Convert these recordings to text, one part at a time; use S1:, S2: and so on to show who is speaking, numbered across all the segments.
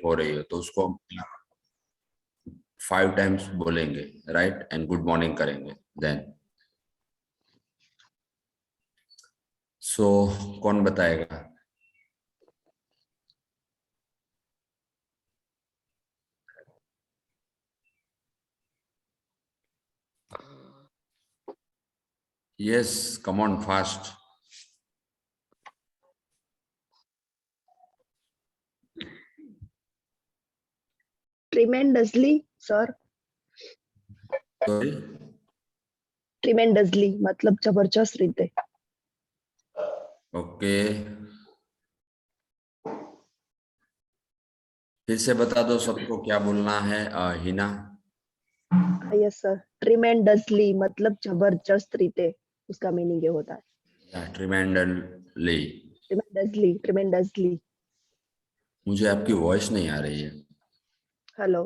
S1: हो रही हो तो उसको 5 टाइम्स बोलेंगे, राइट, एंड गुड मॉर्निंग करेंगे। देन सो कौन बताएगा? Yes, come on fast.
S2: Tremendously, sir.
S1: Sorry,
S2: Tremendously मतलब जबरदस्त रीते।
S1: ओके, फिर से बता दो सबको क्या बोलना है। हिना,
S2: यस सर, tremendously मतलब जबरदस्त रीते, उसका मीनिंग ये होता है।
S1: ट्रिमेंडली।
S2: tremendously।
S1: मुझे आपकी वॉइस नहीं आ रही है।
S2: हेलो,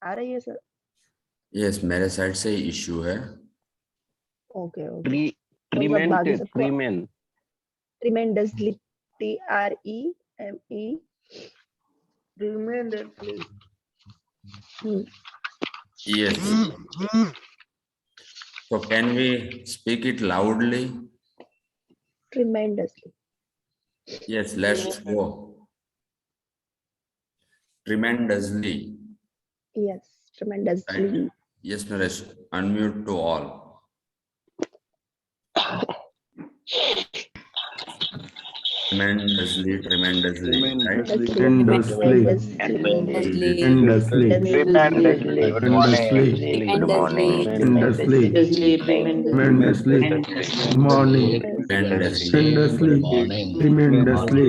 S2: आ रही है सर?
S1: यस, मेरे साइड से ही इश्यू है।
S2: Okay okay. tremendously, TREME, tremendously।
S1: Yes. So can we speak it loudly?
S2: tremendously।
S1: Yes, let's go. Tremendously.
S2: Yes, tremendously।
S1: Right. Yes, Naresh. Unmute to all. Tremendously, tremendously. Right?
S2: tremendously,
S3: Tremendously.
S2: tremendously,
S3: Good morning. Good morning.
S2: tremendously,
S3: Tremendously.
S4: Good morning.
S1: Tremendously.
S4: Tremendously. Tremendously.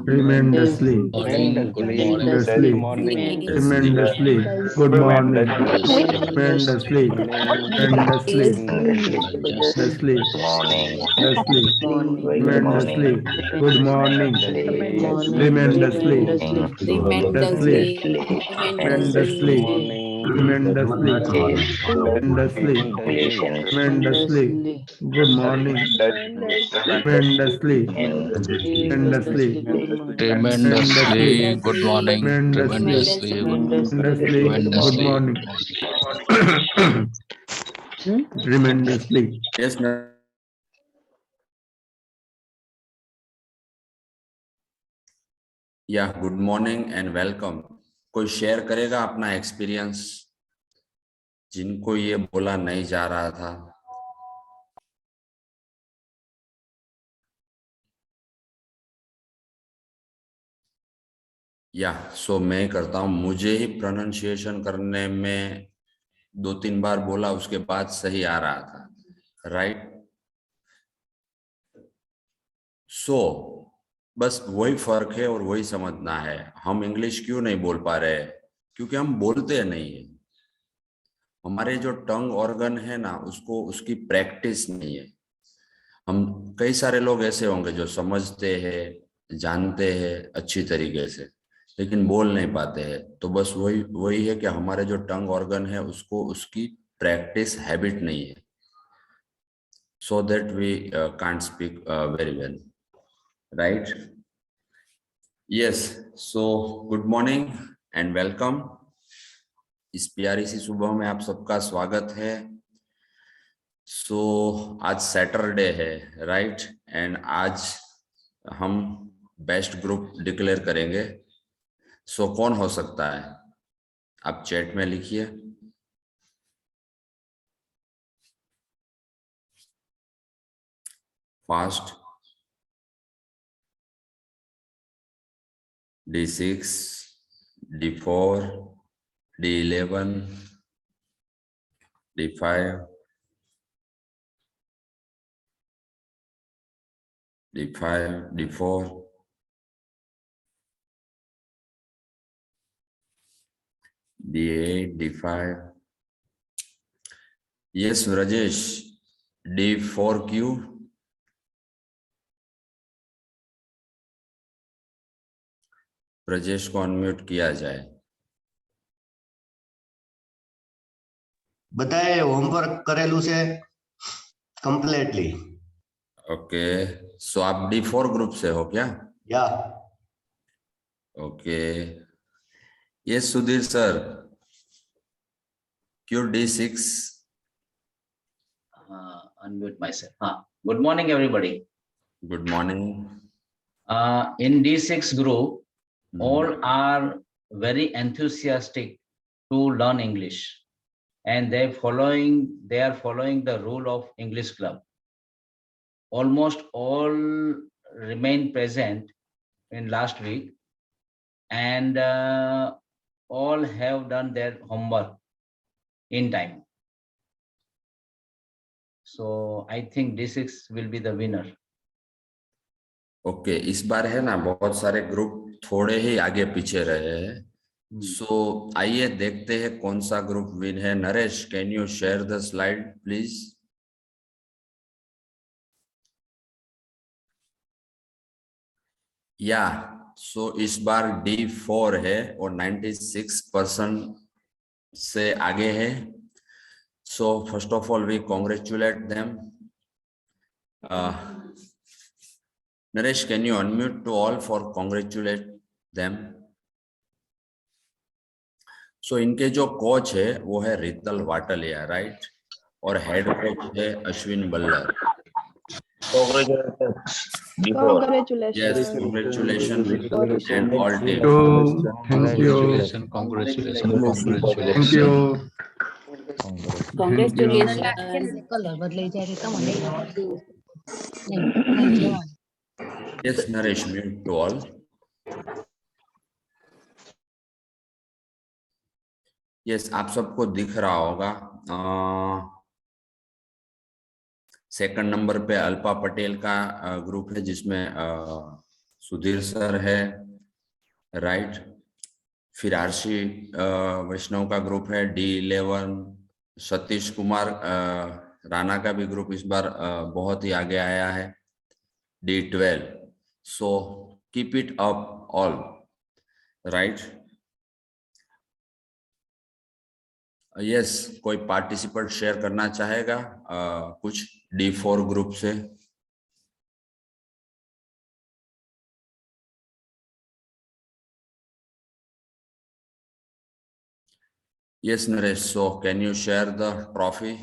S4: Tremendously. Tremendously. Tremendously. Good morning. Tremendously. Tremendously. Tremendously.
S3: Morning.
S4: Tremendously. Tremendously. Good morning. Tremendously. Tremendously. Tremendously. Tremendously. Tremendously. Tremendously. Good morning. Tremendously. Tremendously.
S5: Tremendously good morning.
S4: Tremendously.
S5: Tremendously
S4: Tremendously. Good morning. Tremendously.
S1: Yes, Naresh. Yeah, good morning and welcome. कोई share करेगा अपना experience, जिनको ये बोला नहीं जा रहा था? या सो मैं करता हूँ। मुझे ही प्रोनाउंसिएशन करने में 2-3 बार बोला, उसके बाद सही आ रहा था, राइट। सो बस वही फर्क है और वही समझना है। हम इंग्लिश क्यों नहीं बोल पा रहे? क्योंकि हम बोलते नहीं है। हमारे जो टंग ऑर्गन है ना, उसको उसकी प्रैक्टिस नहीं है। हम कई सारे लोग ऐसे होंगे जो समझते हैं, जानते हैं अच्छी तरीके से, लेकिन बोल नहीं पाते हैं। तो बस वही है कि हमारे जो टंग ऑर्गन है उसको उसकी प्रैक्टिस हैबिट नहीं है, so that we can't speak very well, right? Yes, so good morning and welcome. इस प्यारी सी सुबह में आप सबका स्वागत है। सो आज सैटरडे है, राइट, एंड आज हम बेस्ट ग्रुप डिक्लेयर करेंगे। सो कौन हो सकता है? आप चैट में लिखिए। Fast D6, D4, D11, D5, D5, D4, D8, D5. Yes, Rajesh, D4Q. Brajesh को अनम्यूट किया जाए।
S6: बताए होमवर्क करेलू से कंप्लीटली।
S1: ओके, सो आप D4 ग्रुप से हो क्या?
S6: या
S1: Okay. Yes, Sudhir sir. Q D6.
S7: Unmute myself. Good morning, everybody.
S1: Good morning.
S7: In D6 group,
S1: Mhm.
S7: all are very enthusiastic to learn English, and they are following the rule of English club. Almost all remain present in last week, and all have done their homework in time. So I think D6 will be the winner.
S1: Okay इस बार है ना बहुत सारे group थोड़े ही आगे पीछे रहे हैं सो आइए देखते हैं कौन सा ग्रुप विन है Naresh can you share the slide please या सो इस बार D4 है और 96% से आगे है so first of all we congratulate them Naresh, can you unmute to all for congratulate them? So इनके जो कोच है वो है रितल वाटलिया राइट और हेड कोच है Ashwin बल्लर
S2: Congratulations.
S1: Yes, congratulations and all team.
S4: Thank you.
S5: Congratulations.
S4: Thank you.
S8: Congratulations.
S1: Yes, Naresh, mute to all. Yes, आप सबको दिख रहा होगा सेकंड नंबर पे अल्पा पटेल का ग्रुप है जिसमें सुधीर सर है राइट फिर आरसी वैष्णव का ग्रुप है D11 सतीश कुमार राणा का भी ग्रुप इस बार बहुत ही आगे आया है D12 so keep it up all right yes कोई पार्टिसिपेंट शेयर करना चाहेगा कुछ D4 ग्रुप से Yes, Naresh. So, can you share the trophy?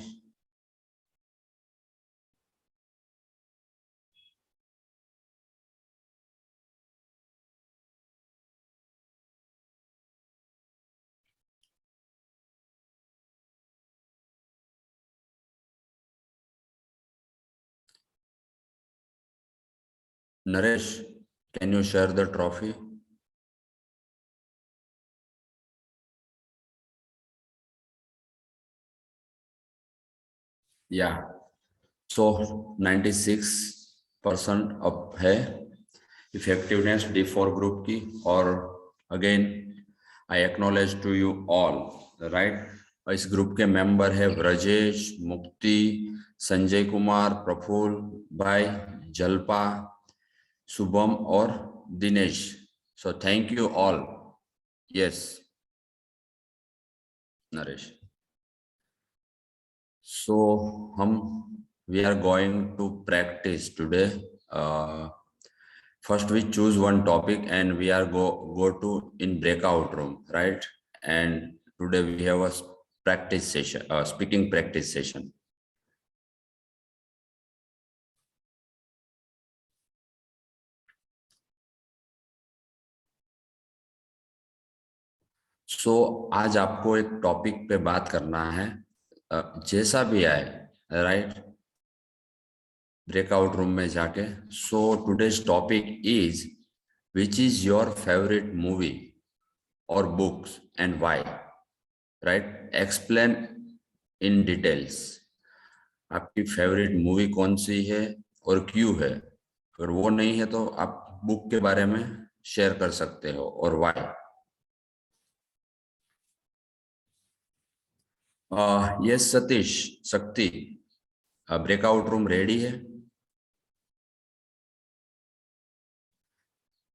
S1: Naresh, can you share the trophy? Yeah. So 96% up है effectiveness D4 group की और again I acknowledge to you all right इस group के member है ब्रजेश मुक्ति संजय कुमार प्रफुल्ल भाई जल्पा शुभम और Dinesh so thank you all yes Naresh so we are going to practice today first we choose one topic and we are go to in breakout room right and today we have a practice session speaking practice session so आज आपको एक topic पे बात करना है जैसा भी आए राइट ब्रेकआउट रूम में जाके so today's topic is which is your favourite movie और books and why right explain in details आपकी फेवरेट मूवी कौन सी है और क्यों है अगर वो नहीं है तो आप बुक के बारे में शेयर कर सकते हो और व्हाई यस सतीश शक्ति ब्रेकआउट रूम रेडी है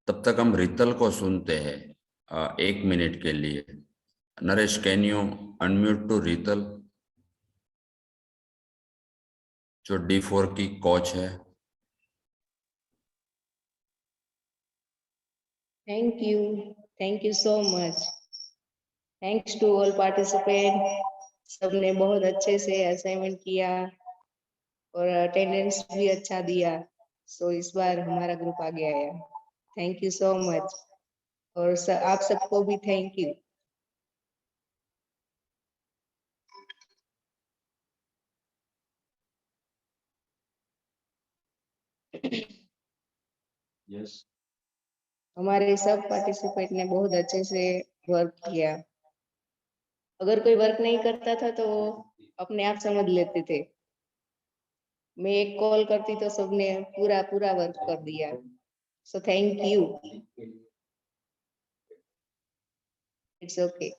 S1: तब तक हम रितल को सुनते हैं 1 मिनट के लिए Naresh can you unmute to रितल जो D4 की कोच है
S8: Thank you. Thank you so much. Thanks to all participant. सबने बहुत अच्छे से असाइनमेंट किया और अटेंडेंस भी अच्छा दिया। सो इस बार हमारा ग्रुप आगे आया। Thank you so much. और आप सबको भी थैंक यू।
S7: Yes.
S8: हमारे सब पार्टिसिपेंट ने बहुत अच्छे से वर्क किया। अगर कोई वर्क नहीं करता था तो वो अपने आप समझ लेते थे। मैं एक कॉल करती तो सबने पूरा पूरा वर्क कर दिया। So thank you. It's okay.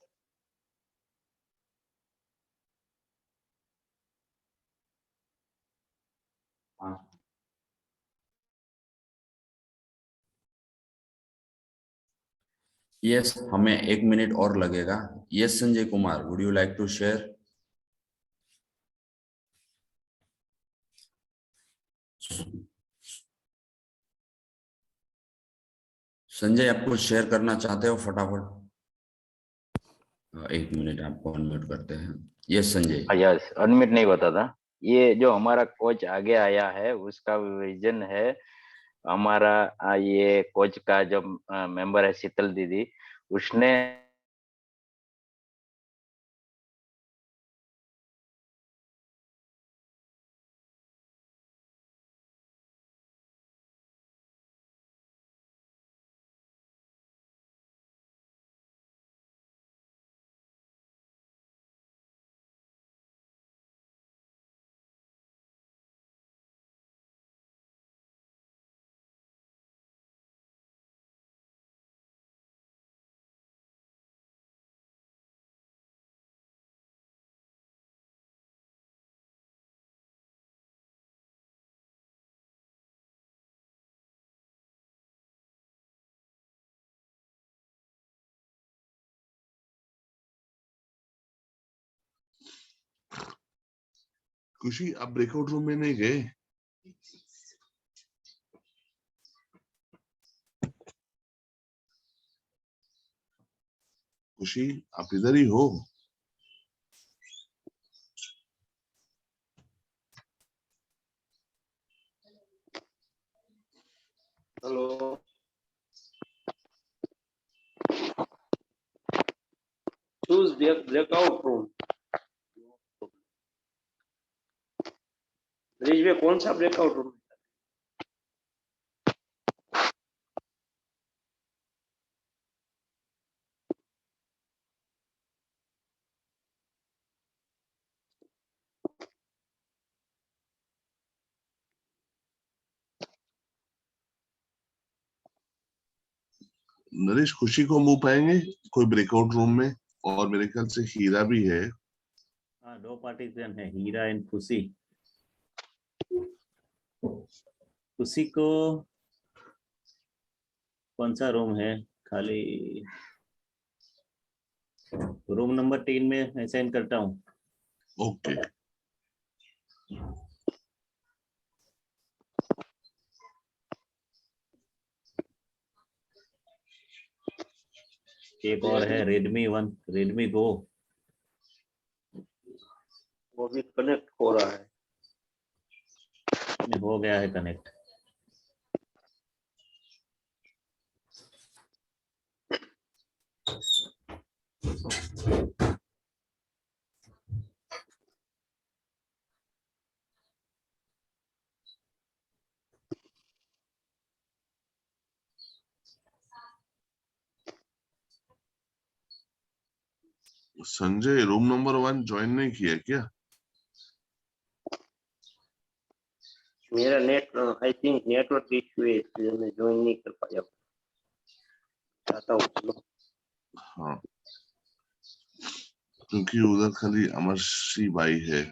S1: Yes, हमें 1 मिनट और लगेगा। Yes Sanjay Kumar, would you like to share? Sanjay, आप कुछ शेयर करना चाहते हो फटाफट? 1 मिनट, आपको अनम्यूट करते हैं। यस संजय।
S3: यस, अनम्यूट नहीं होता था। ये जो हमारा कोच आगे आया है उसका विजन है हमारा। ये कोच का जो मेंबर है शीतल दीदी, उसने
S9: खुशी, आप ब्रेकआउट रूम में नहीं गए? खुशी, आप इधर ही हो?
S10: Hello, choose breakout room। Bridge में कौन सा ब्रेकआउट रूम?
S9: नरेश, खुशी को मूव पाएंगे कोई ब्रेकआउट रूम में? और मेरे ख्याल से हीरा भी है।
S11: हाँ, 2 पार्टिसिपेंट है, हीरा एंड खुशी। खुशी को कौन सा रूम है खाली? रूम नंबर 3 में असाइन करता हूँ।
S9: ओके।
S11: एक और है रेडमी 1, रेडमी गो।
S10: वो भी कनेक्ट हो रहा है।
S11: हो गया है connect.
S9: Sanjay, room number 1 join नहीं किया क्या?
S10: मेरा net I think network issue है, इसलिए मैं ज्वाइन नहीं कर पाया। चाहता हूँ चलो।
S9: हाँ, क्योंकि उधर खाली अमरश्री बाई है।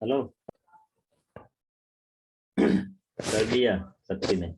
S11: हेलो कर दिया शक्ति ने।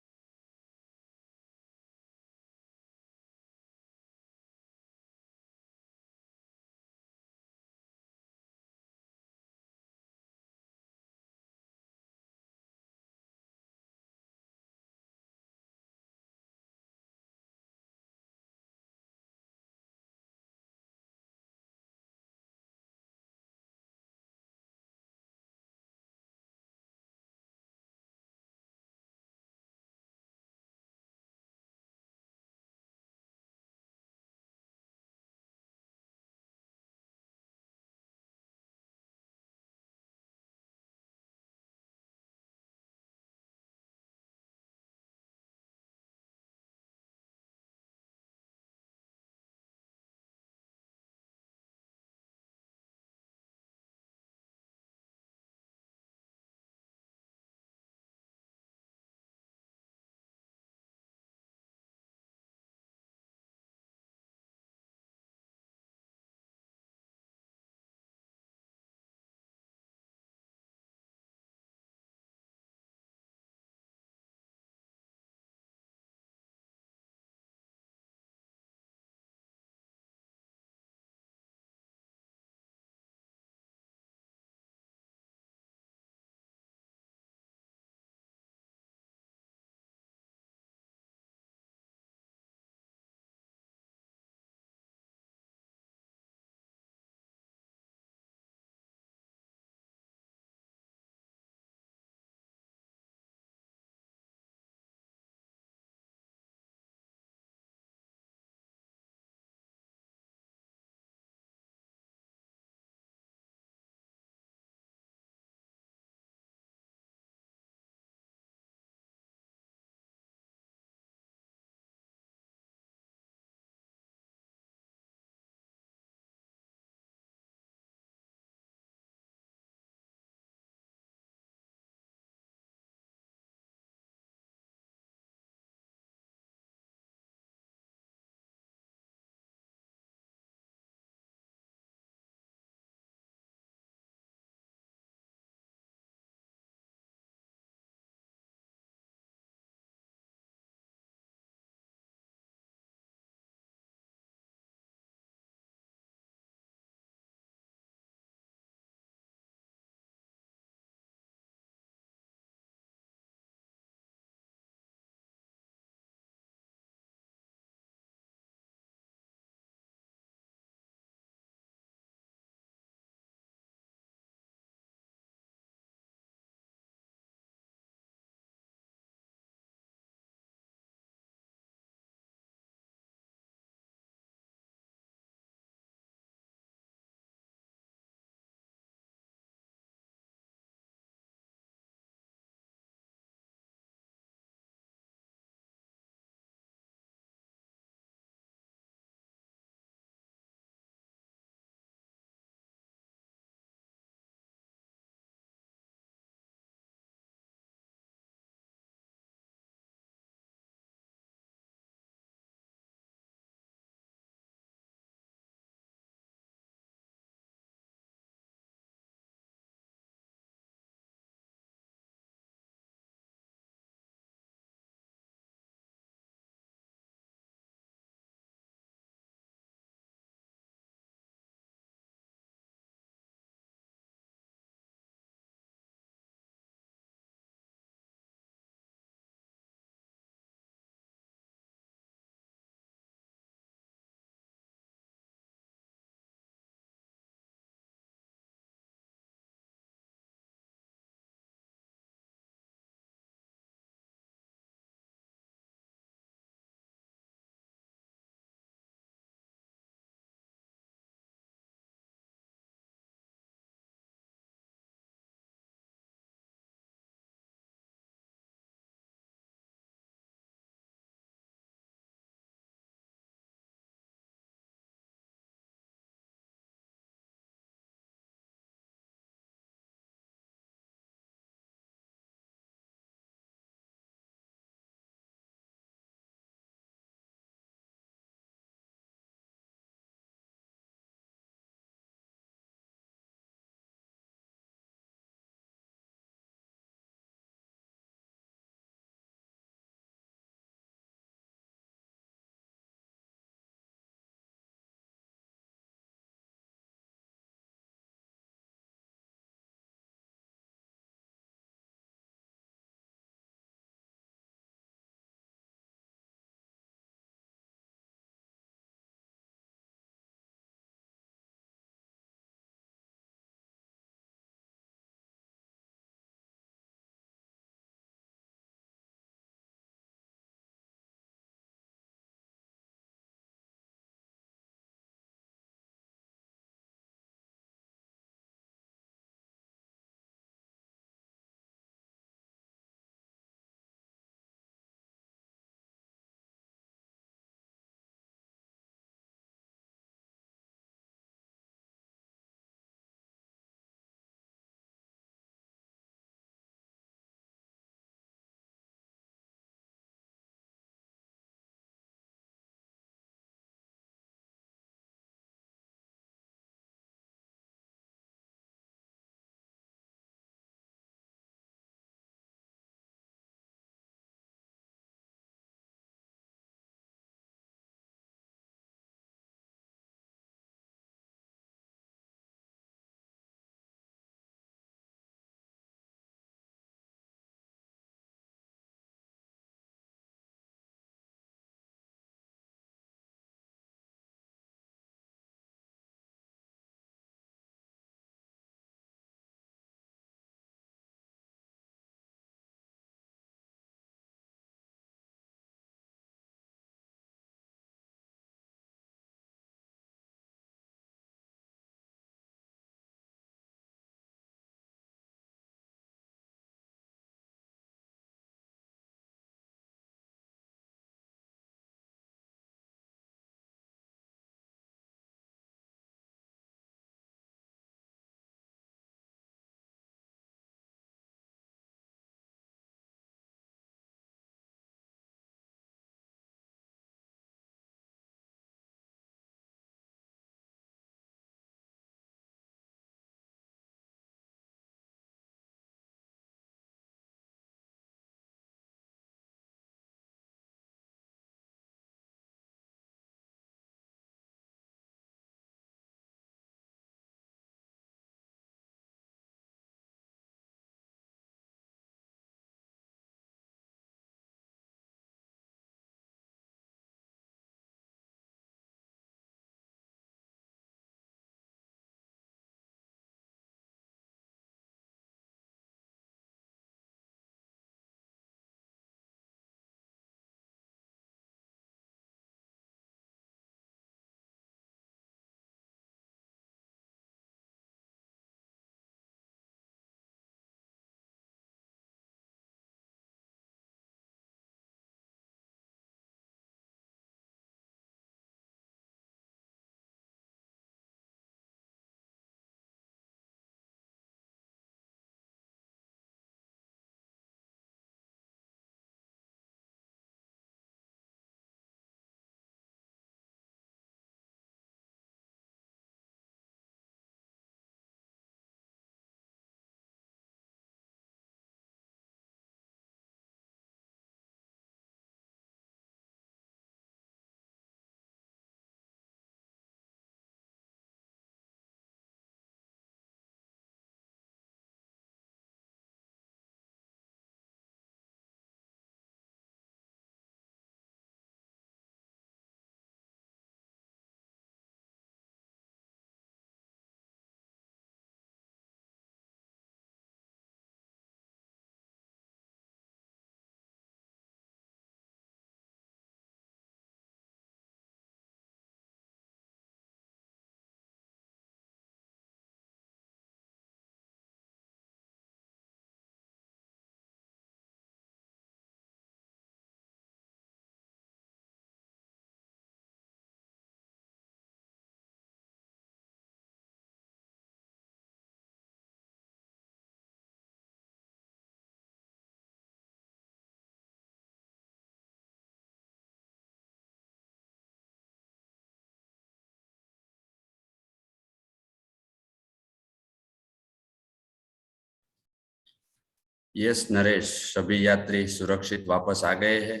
S1: यस नरेश, सभी यात्री सुरक्षित वापस आ गए हैं।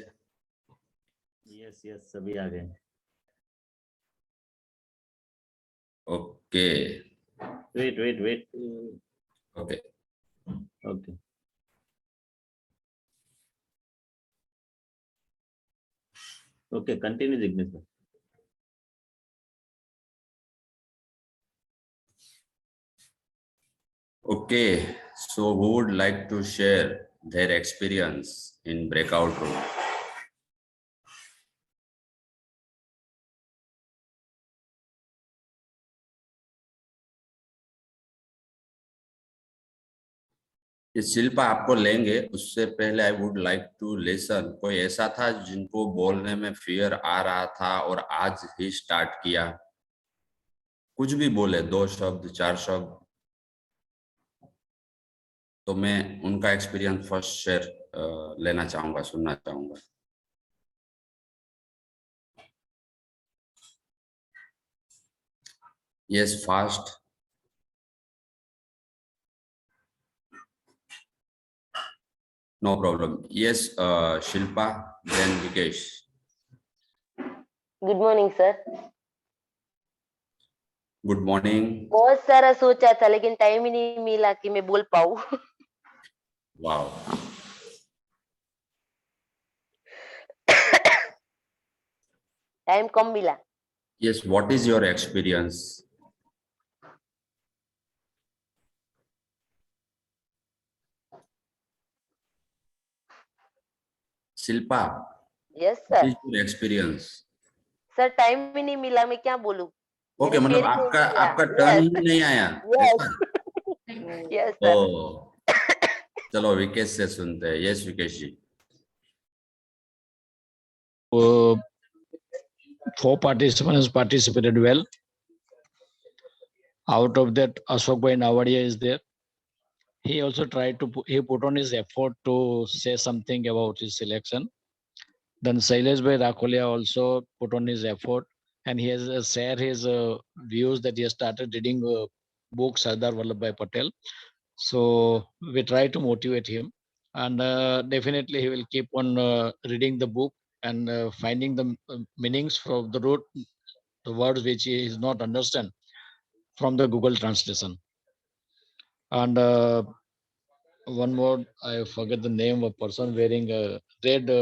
S11: यस यस सभी आ गए।
S1: Okay
S11: wait wait wait.
S1: Okay
S11: okay okay continue Jignesh sir.
S1: Okay, so who would like to share their experience in breakout room? ये शिल्पा आपको लेंगे, उससे पहले I would like to listen. कोई ऐसा था जिनको बोलने में फियर आ रहा था और आज ही स्टार्ट किया? कुछ भी बोले, 2 शब्द 4 शब्द, तो मैं उनका एक्सपीरियंस फर्स्ट शेयर लेना चाहूंगा, सुनना चाहूंगा। Yes fast. No problem. Yes Shilpa, then Vikesh.
S12: Good morning sir.
S1: Good morning.
S12: बहुत सारा सोचा था लेकिन टाइम ही नहीं मिला कि मैं बोल पाऊँ।
S1: वाओ।
S12: टाइम कम मिला।
S1: Yes, what is your experience? Shilpa,
S12: yes
S1: what
S12: sir.
S1: is your experience?
S12: Sir time ही नहीं मिला, मैं क्या बोलूं।
S1: ओके, मतलब आपका टर्न ही नहीं आया ऐसा?
S12: Yes sir.
S1: चलो विकेश से सुनते हैं। Yes Vikesh ji.
S5: 4 participants participated well. Out of that, Ashok Bhai Navadia is there. He also tried to he put on his effort to say something about his selection. Then Shailesh Bhai Rakholia also put on his effort, and he has shared his views that he has started reading book Sardar Vallabhbhai Patel. So we try to motivate him, and definitely he will keep on reading the book and finding the meanings from the root, the words which he is not understand from the Google translation. And one more, I forget the name of person wearing a red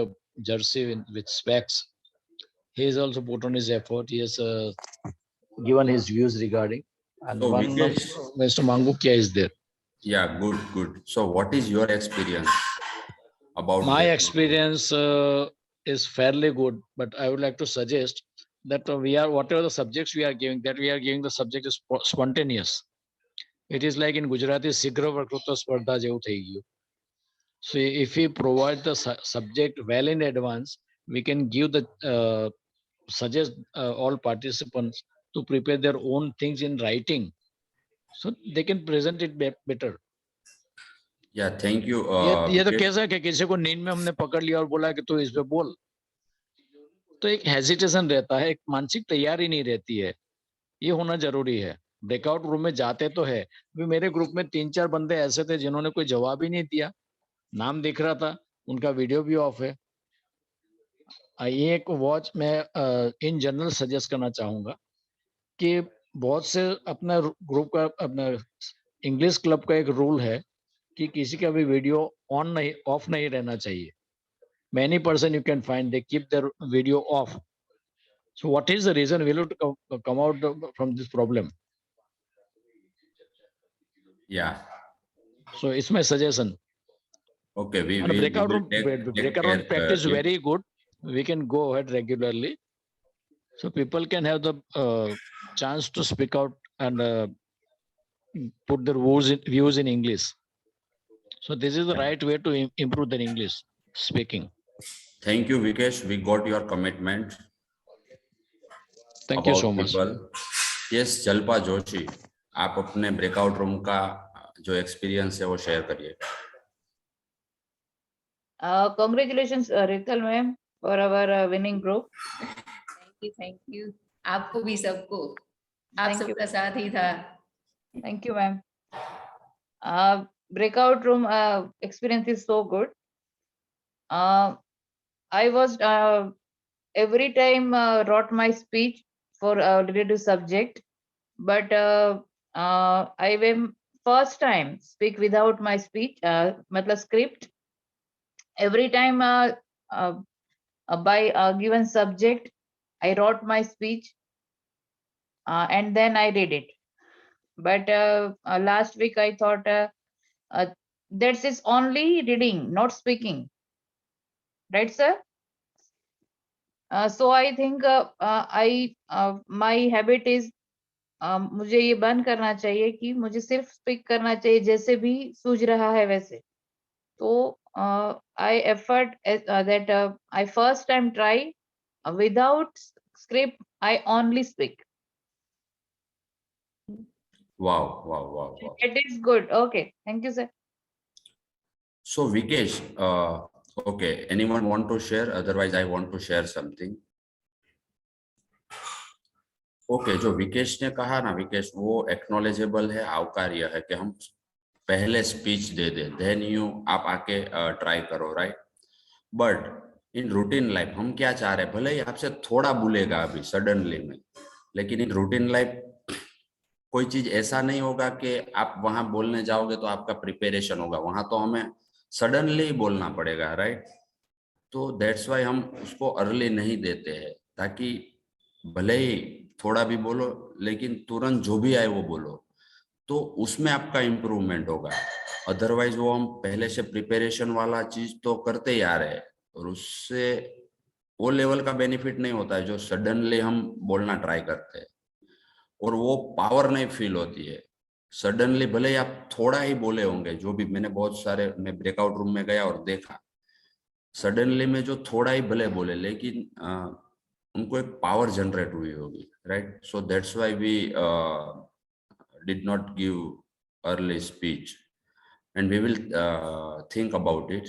S5: jersey with specs. He has also put on his effort. He has given his views regarding. And
S1: So
S5: one of
S1: Vikesh,
S5: Mr. Mangukia is there.
S1: yeah, good. So what is your experience about
S5: My
S1: that?
S5: experience is fairly good, but I would like to suggest that we are, whatever the subjects we are giving, that we are giving the subject is spontaneous. It is like in Gujarati, Sigra Vakrutva Spardha જેવું થઈ ગયું. So if we provide the subject well in advance, we can give the suggest all participants to prepare their own things in writing, so they can present it better.
S1: Yeah, thank you.
S5: ये तो
S1: Vikesh.
S5: कैसा है कि किसी को नींद में हमने पकड़ लिया और बोला कि तू इस पे बोल, तो एक हेजिटेशन रहता है, एक मानसिक तैयारी नहीं रहती है। ये होना जरूरी है। ब्रेकआउट रूम में जाते तो है, अभी मेरे ग्रुप में 3-4 बंदे ऐसे थे जिन्होंने कोई जवाब ही नहीं दिया, नाम दिख रहा था, उनका वीडियो भी ऑफ है। ये एक वॉच मैं इन जनरल सजेस्ट करना चाहूंगा कि बहुत से अपना ग्रुप का, अपना इंग्लिश क्लब का एक रूल है कि किसी का भी वीडियो ऑन नहीं, ऑफ नहीं रहना चाहिए। Many person you can find they keep their video off. So what is the reason? Will it come out from this problem?
S1: Yeah.
S5: So it's my suggestion.
S1: Okay, we
S5: And
S1: will
S5: breakout room
S1: take
S5: practice very good. We can go ahead regularly, so people can have the chance to speak out and put their views in English. So this is the right way to improve their English speaking.
S1: Thank you, Vikesh. We got your commitment.
S5: Thank you so much.
S1: Yes, जल्पा Joshi, आप अपने breakout room का जो experience है वो share करिए।
S13: Congratulations, Rital ma'am, for our winning group.
S14: Thank you. आपको भी सबको, आप
S13: Thank you.
S14: सबका साथ ही था।
S13: Thank you, ma'am. breakout room experience is so good. I was every time wrote my speech for related to subject, but I will first time speak without my speech, matlab script. Every time by a given subject, I wrote my speech and then I read it. But last week I thought that is only reading, not speaking. Right, sir? So I think my habit is मुझे ये बंद करना चाहिए कि मुझे सिर्फ speak करना चाहिए जैसे भी सूझ रहा है वैसे. तो I effort that I first time try without script, I only speak.
S1: Wow.
S13: It is good. Okay, thank you, sir.
S1: So Vikesh, okay, anyone want to share? Otherwise, I want to share something. Okay, जो विकेश ने कहा ना, विकेश वो एक्नॉलेजेबल है, आवकार्य है कि हम पहले स्पीच दे दे, देन आप आके ट्राई करो, right? But in routine life हम क्या चाह रहे हैं, भले ही आपसे थोड़ा भूलेगा अभी सडनली में, लेकिन इन रूटीन लाइफ कोई चीज ऐसा नहीं होगा कि आप वहां बोलने जाओगे तो आपका प्रिपरेशन होगा, वहां तो हमें सडनली बोलना पड़ेगा, राइट? तो दैट्स वाई हम उसको अर्ली नहीं देते हैं, ताकि भले ही थोड़ा भी बोलो लेकिन तुरंत जो भी आए वो बोलो, तो उसमें आपका इम्प्रूवमेंट होगा. अदरवाइज वो हम पहले से प्रिपरेशन वाला चीज तो करते ही आ रहे हैं और उससे वो लेवल का बेनिफिट नहीं होता है जो सडनली हम बोलना ट्राई करते हैं, और वो पावर नहीं फील होती है. सडनली भले ही आप थोड़ा ही बोले होंगे, जो भी मैंने बहुत सारे, मैं ब्रेकआउट रूम में गया और देखा, सडनली में जो थोड़ा ही भले बोले लेकिन उनको एक पावर जनरेट हुई होगी, right? So that's why we did not give early speech and we will think about it.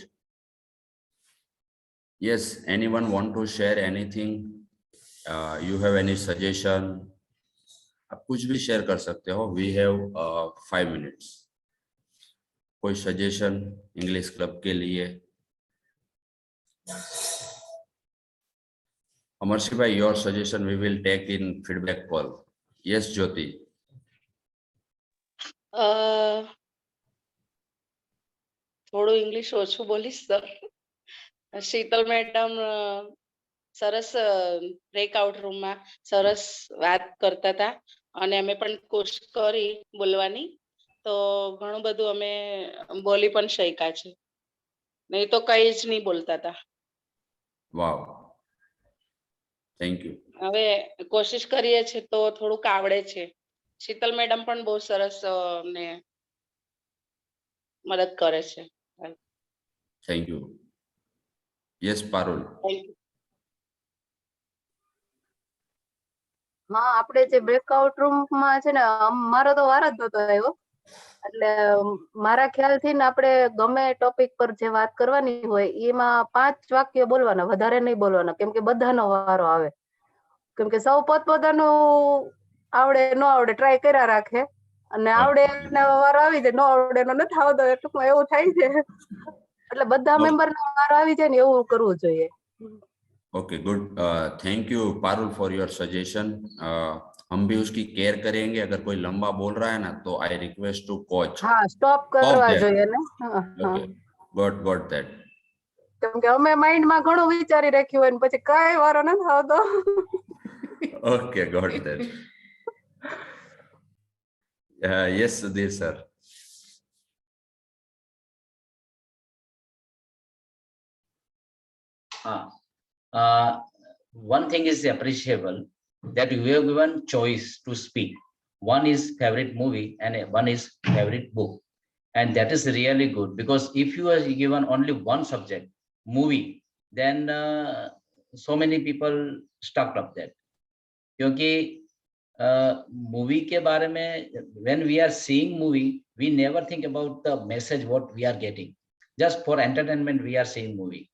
S1: Yes, anyone want to share anything? You have any suggestion? आप कुछ भी शेयर कर सकते हो. We have 5 minutes. कोई suggestion English club के लिए? अमरशी भाई, your suggestion we will take in feedback call. Yes Jyoti.
S15: થોડું ઇંગ્લિશ ઓછું બોલીશ સર. શીતલ મેડમ સરસ બ્રેકઆઉટ રૂમમાં સરસ વાત કરતા હતા અને અમે પણ કોશિશ કરી બોલવાની, તો ઘણું બધું અમે બોલી પણ શક્યા છે, નહીં તો કઈ જ નહીં બોલતા હતા.
S1: વાવ, થેન્ક યુ.
S15: હવે કોશિશ કરીએ છીએ તો થોડુંક આવડે છે. શીતલ મેડમ પણ બહુ સરસ અમને મદદ કરે છે.
S1: Thank you. યસ પારુલ.
S16: હા, આપણે જે બ્રેકઆઉટ રૂમમાં છે ને, મારો તો વાર જ નતો આવ્યો, એટલે મારા ખ્યાલથી ને આપણે ગમે ટોપિક પર જે વાત કરવાની હોય એમાં 5 વાક્ય બોલવાના, વધારે નહીં બોલવાના, કેમ કે બધાનો વારો આવે. કેમ કે સૌ પોતપોતાનું આવડે ન આવડે ટ્રાય કર્યા રાખે, અને આવડે એનો વારો આવી જાય, ન આવડે એનો નથી આવતો, ટૂંકમાં એવું થાય છે. એટલે બધા મેમ્બરનો વારો આવી જાય ને એવું કરવું જોઈએ.
S1: Okay, good. Thank you Parul for your suggestion. हम भी उसकी केयर करेंगे. अगर कोई लंबा बोल रहा है ना, तो आई रिक्वेस्ट टू कोच.
S16: हाँ, स्टॉप करवा જોઈએ ને.
S1: Okay, got that.
S16: કેમ કે અમે માઇન્ડ માં ઘણું વિચારી રાખ્યું હોય ને પછી કઈ વારો નથી આવતો.
S1: Okay, got that. Yes Sudhir sir.
S7: One thing is appreciable that you have given choice to speak. One is favorite movie and one is favorite book, and that is really good, because if you are given only one subject, movie, then so many people stuck up that. क्योंकि movie के बारे में, when we are seeing movie, we never think about the message what we are getting. Just for entertainment we are seeing movie.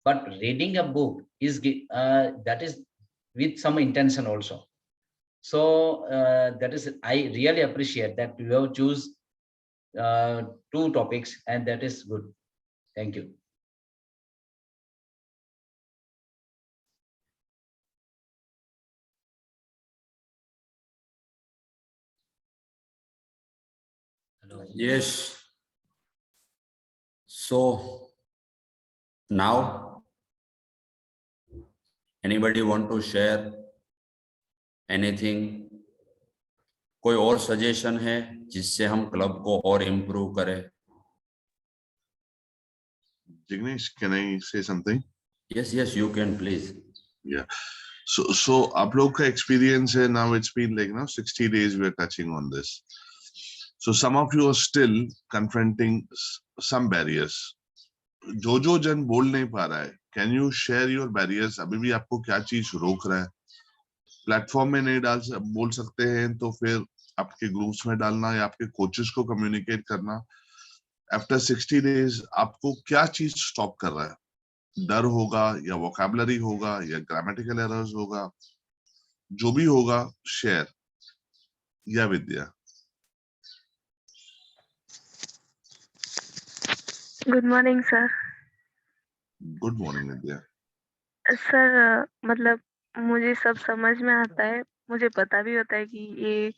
S7: But reading a book is that is with some intention also. So that is, I really appreciate that you have choose two topics, and that is good. Thank you. Hello.
S1: Yes. So now, anybody want to share anything? कोई और suggestion है जिससे हम club को और improve करें?
S9: Jignesh, can I say something?
S1: Yes, yes, you can please.
S9: Yeah. So आप लोग का experience है now. It's been like 60 days we are touching on this. So some of you are still confronting some barriers. जो जन बोल नहीं पा रहा है, can you share your barriers? अभी भी आपको क्या चीज रोक रहा है? प्लेटफॉर्म में नहीं बोल सकते हैं तो फिर आपके ग्रुप्स में डालना या आपके कोचेस को कम्युनिकेट करना. आफ्टर 60 डेज आपको क्या चीज स्टॉप कर रहा है? डर होगा या वोकैबुलरी होगा या ग्रामेटिकल एरर्स होगा, जो भी होगा शेयर. या Vidya.
S17: Good morning sir.
S9: Good morning Vidya.
S17: Sir मतलब मुझे सब समझ में आता है, मुझे पता भी होता है कि ये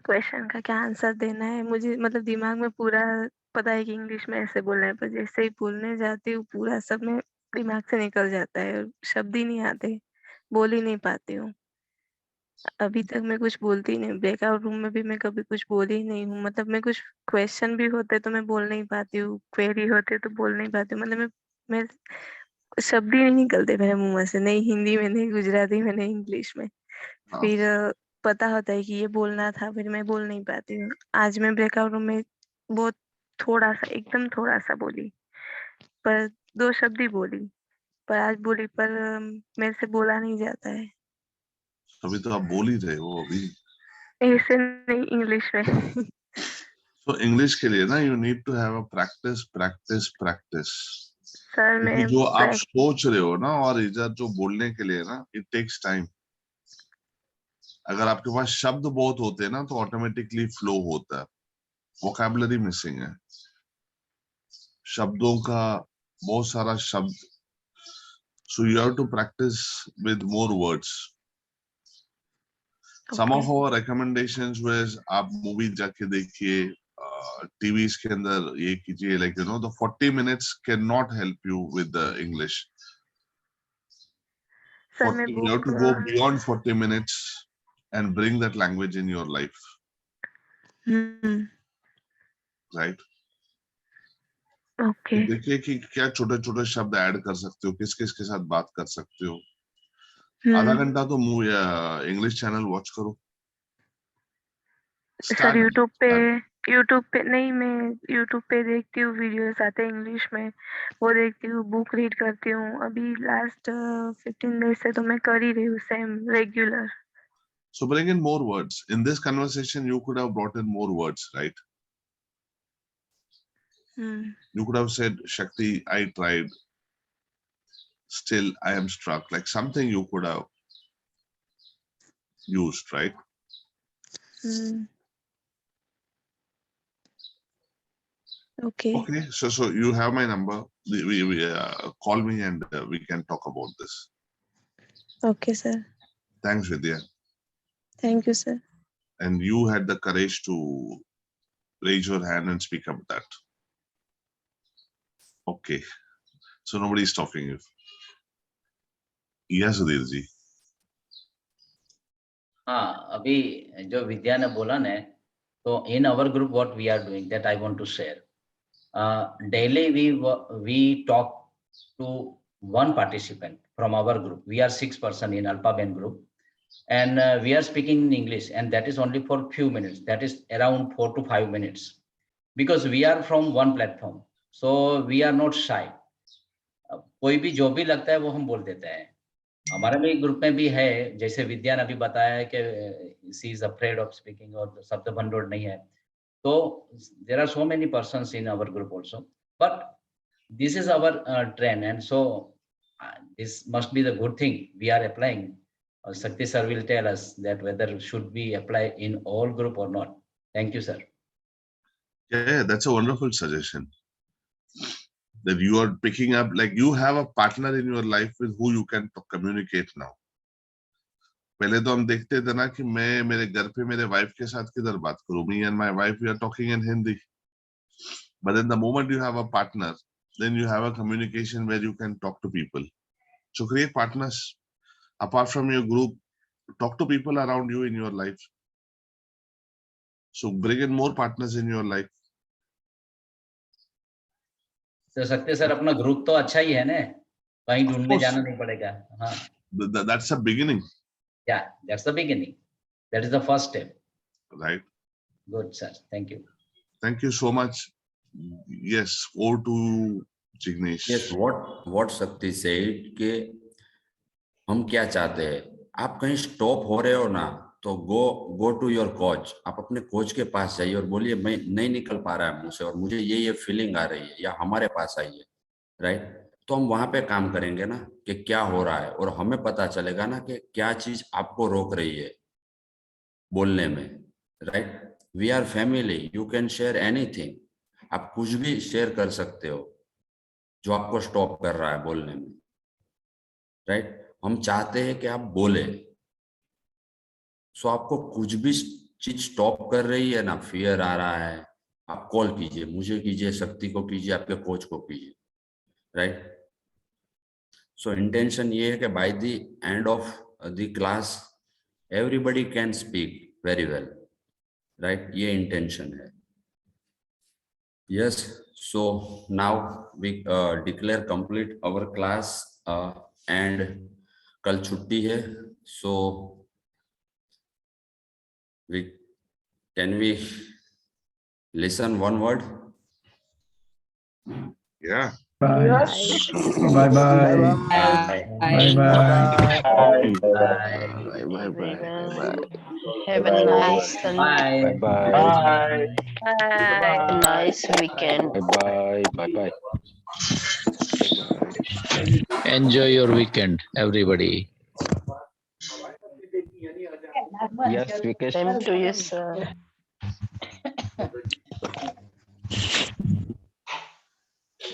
S17: क्वेश्चन का क्या आंसर देना है. मुझे मतलब दिमाग में पूरा पता है कि इंग्लिश में ऐसे बोलना है, पर जैसे ही बोलने जाती हूँ पूरा सब में दिमाग से निकल जाता है, शब्द ही नहीं आते, बोल ही नहीं पाती हूँ. अभी तक मैं कुछ बोलती ही नहीं. ब्रेकआउट रूम में भी मैं कभी कुछ बोली ही नहीं हूँ. मतलब मैं कुछ क्वेश्चन भी होते तो मैं बोल नहीं पाती हूँ, क्वेरी होते तो बोल नहीं पाती हूँ. मतलब मैं शब्द ही नहीं निकलते मेरे मुंह में से, नहीं हिंदी में, नहीं गुजराती में, नहीं इंग्लिश में. फिर पता होता है कि ये बोलना था, फिर मैं बोल नहीं पाती हूँ. आज मैं ब्रेकआउट रूम में बहुत थोड़ा सा, एकदम थोड़ा सा बोली, पर 2 शब्द ही बोली, पर आज बोली, पर मेरे से बोला नहीं जाता है.
S9: अभी तो आप बोल ही रहे हो अभी.
S17: ऐसे नहीं, इंग्लिश में.
S9: तो इंग्लिश के लिए ना you need to have a practice practice practice.
S17: Sir
S9: क्योंकि
S17: मैं
S9: जो आप सोच रहे हो ना और इधर जो बोलने के लिए ना, इट टेक्स टाइम. अगर आपके पास शब्द बहुत होते हैं ना तो ऑटोमेटिकली फ्लो होता है. वोकैबुलरी मिसिंग है, शब्दों का बहुत सारा शब्द. So you have to practice with more words. Some of our recommendations was आप मूवी जाके देखिए, टीवी के अंदर ये कीजिए, like the 40 minutes can not help you with the English. You have to go beyond 40 minutes and bring that language in your life. Right?
S17: Okay.
S9: देखिए कि क्या छोटे छोटे शब्द ऐड कर सकते हो, किस किस के साथ बात कर सकते हो. आधा घंटा तो मूवी इंग्लिश चैनल वॉच करो.
S17: सर यूट्यूब पे नहीं, मैं यूट्यूब पे देखती हूँ, वीडियोस आते हैं इंग्लिश में, वो देखती हूँ, बुक रीड करती हूँ. अभी लास्ट 15 डेज से तो मैं कर ही रही हूँ same regular.
S9: So bring in more words. In this conversation, you could have brought in more words, right? You could have said, Shakti, I tried. Still, I am struck. Like something you could have used, right?
S17: Okay.
S9: Okay. So you have my number. We call me and we can talk about this.
S17: Okay, sir.
S9: Thanks, Vidya.
S17: Thank you, sir.
S9: And you had the courage to raise your hand and speak up that. Okay. So nobody is stopping you. Yes, Sudhir ji.
S7: हाँ, अभी जो विद्या ने बोला ने, तो in our group what we are doing, that I want to share. Daily we talk to one participant from our group. We are 6 person in Alpha Band group, and we are speaking in English, and that is only for few minutes. That is around 4 to 5 minutes, because we are from one platform, so we are not shy. कोई भी जो भी लगता है वो हम बोल देते हैं. हमारे भी ग्रुप में भी है, जैसे विद्या ने अभी बताया है कि she is afraid of speaking और शब्द भंडोर नहीं है. तो there are so many persons in our group also, but this is our trend, and so this must be the good thing we are applying. Shakti sir will tell us that whether should we apply in all group or not. Thank you, sir.
S9: Yeah, that's a wonderful suggestion. That you are picking up, like you have a partner in your life with who you can communicate now. पहले तो हम देखते थे ना कि मैं मेरे घर पे मेरे वाइफ के साथ किधर बात करूं. Me and my wife, we are talking in Hindi. But then the moment you have a partner, then you have a communication where you can talk to people. So create partners. Apart from your group, talk to people around you in your life. So bring in more partners in your life.
S7: तो सकते sir अपना group तो अच्छा ही है ना, कहीं ढूंढने जाना नहीं पड़ेगा. हाँ.
S9: That's a beginning.
S7: Yeah, that's the beginning. That is the first step.
S9: Right.
S7: Good, sir. Thank you.
S9: Thank you so much. Yes, over to Jignesh.
S1: Yes, what Shakti said कि हम क्या चाहते हैं. आप कहीं स्टॉप हो रहे हो ना, तो गो टू योर कोच. आप अपने कोच के पास जाइए और बोलिए मैं नहीं निकल पा रहा है मुझसे और मुझे ये फीलिंग आ रही है, या हमारे पास आइए. राइट. तो हम वहां पे काम करेंगे ना कि क्या हो रहा है, और हमें पता चलेगा ना कि क्या चीज आपको रोक रही है बोलने में. Right. We are family, you can share anything. आप कुछ भी शेयर कर सकते हो जो आपको स्टॉप कर रहा है बोलने में. राइट. हम चाहते हैं कि आप बोले. सो आपको कुछ भी चीज स्टॉप कर रही है ना, फियर आ रहा है, आप कॉल कीजिए, मुझे कीजिए, शक्ति को कीजिए, आपके कोच को कीजिए. राइट. सो इंटेंशन ये है कि by the end of the class everybody can speak very well. Right. ये इंटेंशन है. Yes. So now we declare complete our class and कल छुट्टी है. सो can we listen one word?
S9: Yeah.
S4: Bye.
S2: Yes.
S4: Bye bye.
S2: Bye.
S4: Bye bye.
S12: Have a nice
S7: Bye.
S12: nice weekend.
S5: Bye. Enjoy your weekend, everybody.
S12: Same to you, sir.